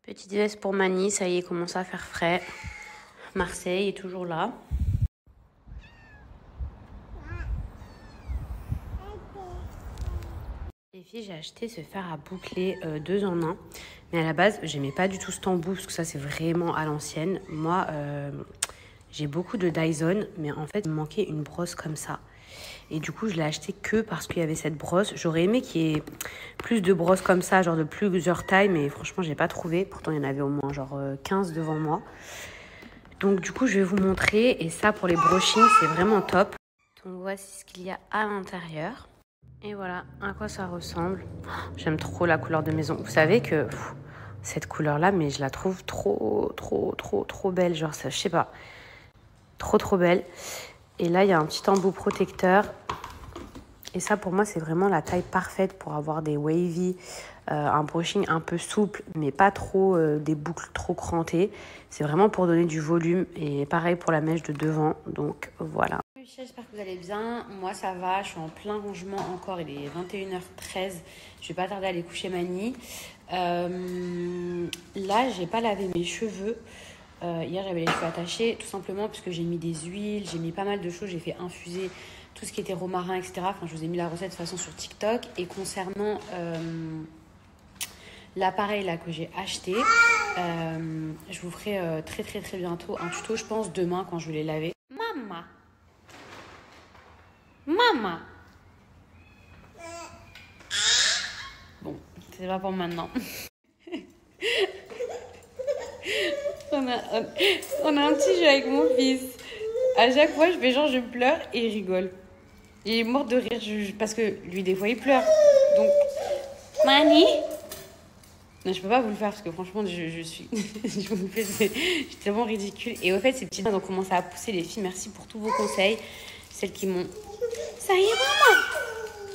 Petite veste pour Mani, ça y est, commence à faire frais. Marseille est toujours là. Les filles, j'ai acheté ce fer à boucler 2 en 1. Mais à la base, j'aimais pas du tout cet embout parce que ça, c'est vraiment à l'ancienne. Moi, j'ai beaucoup de Dyson, mais en fait, il me manquait une brosse comme ça. Et du coup, je l'ai acheté que parce qu'il y avait cette brosse. J'aurais aimé qu'il y ait plus de brosses comme ça, genre de plusieurs tailles, mais franchement, j'ai pas trouvé. Pourtant, il y en avait au moins genre 15 devant moi. Donc du coup, je vais vous montrer. Et ça, pour les brochings, c'est vraiment top. Donc voici ce qu'il y a à l'intérieur. Et voilà à quoi ça ressemble. J'aime trop la couleur de maison. Vous savez que cette couleur-là, mais je la trouve trop belle. Genre, ça, je sais pas. Trop belle. Et là, il y a un petit embout protecteur. Et ça, pour moi, c'est vraiment la taille parfaite pour avoir des wavy, un brushing un peu souple, mais pas trop des boucles trop crantées. C'est vraiment pour donner du volume. Et pareil pour la mèche de devant. Donc, voilà. J'espère que vous allez bien. Moi, ça va. Je suis en plein rangement encore. Il est 21h13. Je vais pas tarder à aller coucher Mani. Là, j'ai pas lavé mes cheveux. Hier, j'avais les cheveux attachés, tout simplement parce que j'ai mis des huiles, j'ai mis pas mal de choses, j'ai fait infuser tout ce qui était romarin, etc. Enfin, je vous ai mis la recette de toute façon sur TikTok. Et concernant l'appareil là que j'ai acheté, je vous ferai très bientôt un tuto, je pense demain quand je vais les laver. Maman. Bon, c'est pas pour maintenant. On a un petit jeu avec mon fils. À chaque fois, je fais genre je pleure et il rigole. Il est mort de rire parce que lui, des fois, il pleure. Donc, Mani. Non, je peux pas vous le faire parce que franchement, je suis. Je vous le fais, c'est tellement ridicule. Et au fait, ces petits dents ont commencé à pousser, les filles. Merci pour tous vos conseils. Celles qui m'ont. Ça y est, maman.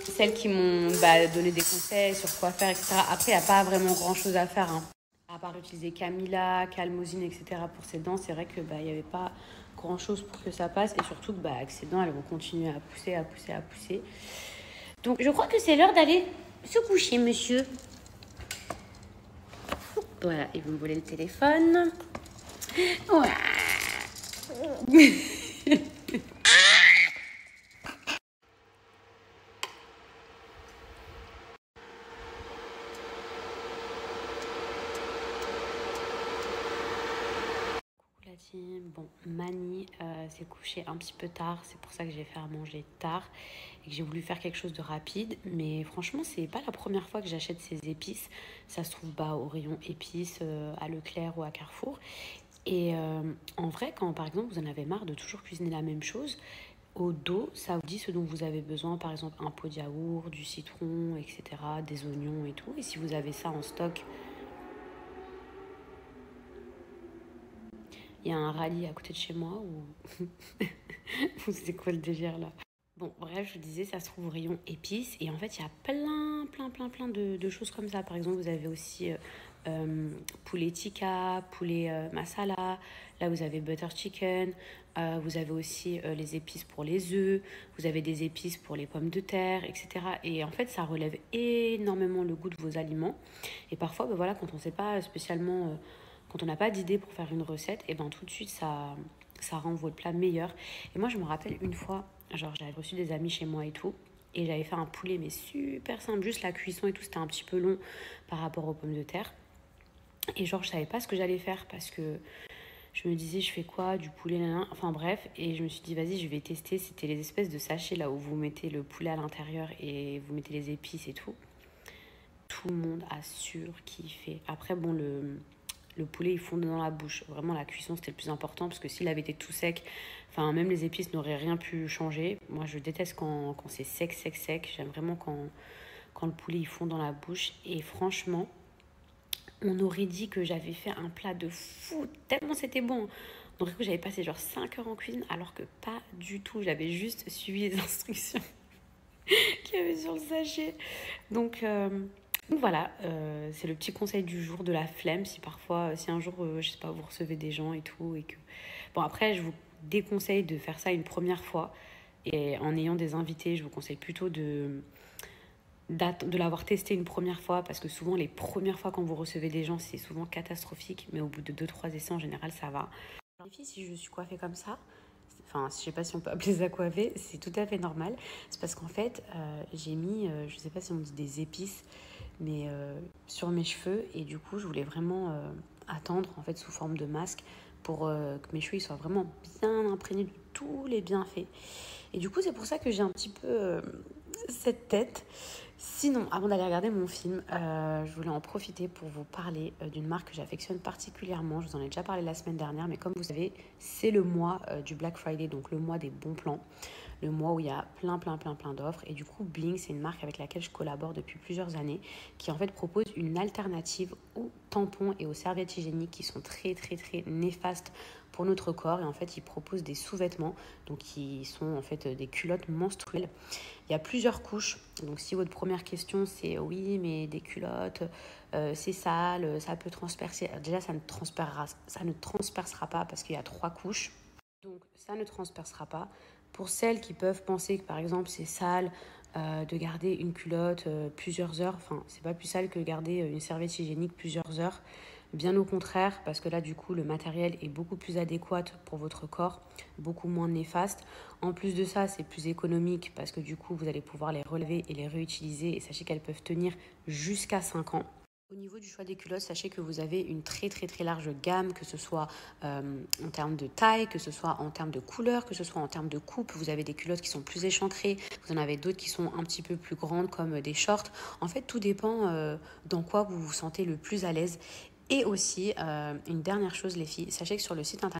Celles qui m'ont donné des conseils sur quoi faire, etc. Après, il n'y a pas vraiment grand chose à faire. Hein. À part utiliser Camilla, Calmosine, etc. pour ses dents, c'est vrai que il n'y avait pas grand chose pour que ça passe. Et surtout que ses dents, elles vont continuer à pousser. Donc, je crois que c'est l'heure d'aller se coucher, monsieur. Voilà, ils vont me voler le téléphone. Ouais. La team. Bon, Mani s'est couchée un petit peu tard, c'est pour ça que j'ai fait à manger tard et que j'ai voulu faire quelque chose de rapide. Mais franchement, c'est pas la première fois que j'achète ces épices. Ça se trouve au rayon épices à Leclerc ou à Carrefour. Et en vrai, quand par exemple vous en avez marre de toujours cuisiner la même chose, au dos, ça vous dit ce dont vous avez besoin, par exemple un pot de yaourt, du citron, etc., des oignons et tout. Et si vous avez ça en stock, il y a un rallye à côté de chez moi ou c'est quoi le délire là? Bon, bref, je vous disais, ça se trouve au rayon épices. Et en fait, il y a plein de choses comme ça. Par exemple, vous avez aussi poulet tikka, poulet masala. Là, vous avez butter chicken. Vous avez aussi les épices pour les œufs. Vous avez des épices pour les pommes de terre, etc. Et en fait, ça relève énormément le goût de vos aliments. Et parfois, voilà, quand on ne sait pas spécialement... quand on n'a pas d'idée pour faire une recette, et tout de suite, ça rend votre plat meilleur. Et moi, je me rappelle une fois, genre, j'avais reçu des amis chez moi et tout, et j'avais fait un poulet, mais super simple, juste la cuisson et tout, c'était un petit peu long par rapport aux pommes de terre. Et genre, je savais pas ce que j'allais faire parce que je me disais, je fais quoi, du poulet, enfin bref. Et je me suis dit, vas-y, je vais tester. C'était les espèces de sachets là où vous mettez le poulet à l'intérieur et vous mettez les épices et tout. Tout le monde a surkiffé. Après, bon, le poulet il fondait dans la bouche. Vraiment, la cuisson c'était le plus important parce que s'il avait été tout sec, enfin, même les épices n'auraient rien pu changer. Moi, je déteste quand c'est sec. J'aime vraiment quand le poulet il fond dans la bouche. Et franchement, on aurait dit que j'avais fait un plat de fou, tellement c'était bon. On aurait cru que j'avais passé genre 5 heures en cuisine, alors que pas du tout. J'avais juste suivi les instructions qu'il y avait sur le sachet. Donc voilà, c'est le petit conseil du jour de la flemme. Si parfois, si un jour, je sais pas, vous recevez des gens et tout, et que... Bon, après, je vous déconseille de faire ça une première fois. Et en ayant des invités, je vous conseille plutôt de l'avoir testé une première fois, parce que souvent les premières fois quand vous recevez des gens, c'est souvent catastrophique, mais au bout de 2-3 essais, en général, ça va. Je vérifie si je suis coiffée comme ça. Enfin, je sais pas si on peut appeler ça coiffée, c'est tout à fait normal. C'est parce qu'en fait, j'ai mis, je sais pas si on dit des épices, mais sur mes cheveux, et du coup, je voulais vraiment attendre, en fait, sous forme de masque, pour que mes cheveux ils soient vraiment bien imprégnés de tous les bienfaits. Et du coup, c'est pour ça que j'ai un petit peu cette tête. Sinon, avant d'aller regarder mon film, je voulais en profiter pour vous parler d'une marque que j'affectionne particulièrement. Je vous en ai déjà parlé la semaine dernière, mais comme vous savez, c'est le mois du Black Friday, donc le mois des bons plans, le mois où il y a plein d'offres. Et du coup, Bling, c'est une marque avec laquelle je collabore depuis plusieurs années, qui en fait propose une alternative aux tampons et aux serviettes hygiéniques qui sont très néfastes pour notre corps. Et en fait, ils proposent des sous-vêtements, donc qui sont en fait des culottes menstruelles. Il y a plusieurs couches. Donc si votre première question c'est oui mais des culottes, c'est sale, ça peut transpercer. Déjà ça ne transpercera pas parce qu'il y a 3 couches. Donc ça ne transpercera pas. Pour celles qui peuvent penser que par exemple c'est sale de garder une culotte plusieurs heures, enfin c'est pas plus sale que garder une serviette hygiénique plusieurs heures. Bien au contraire, parce que là, du coup, le matériel est beaucoup plus adéquat pour votre corps, beaucoup moins néfaste. En plus de ça, c'est plus économique parce que du coup, vous allez pouvoir les relever et les réutiliser. Et sachez qu'elles peuvent tenir jusqu'à 5 ans. Au niveau du choix des culottes, sachez que vous avez une très large gamme, que ce soit en termes de taille, que ce soit en termes de couleur, que ce soit en termes de coupe. Vous avez des culottes qui sont plus échancrées, vous en avez d'autres qui sont un petit peu plus grandes comme des shorts. En fait, tout dépend dans quoi vous vous sentez le plus à l'aise. Et aussi, une dernière chose les filles, sachez que sur le site internet,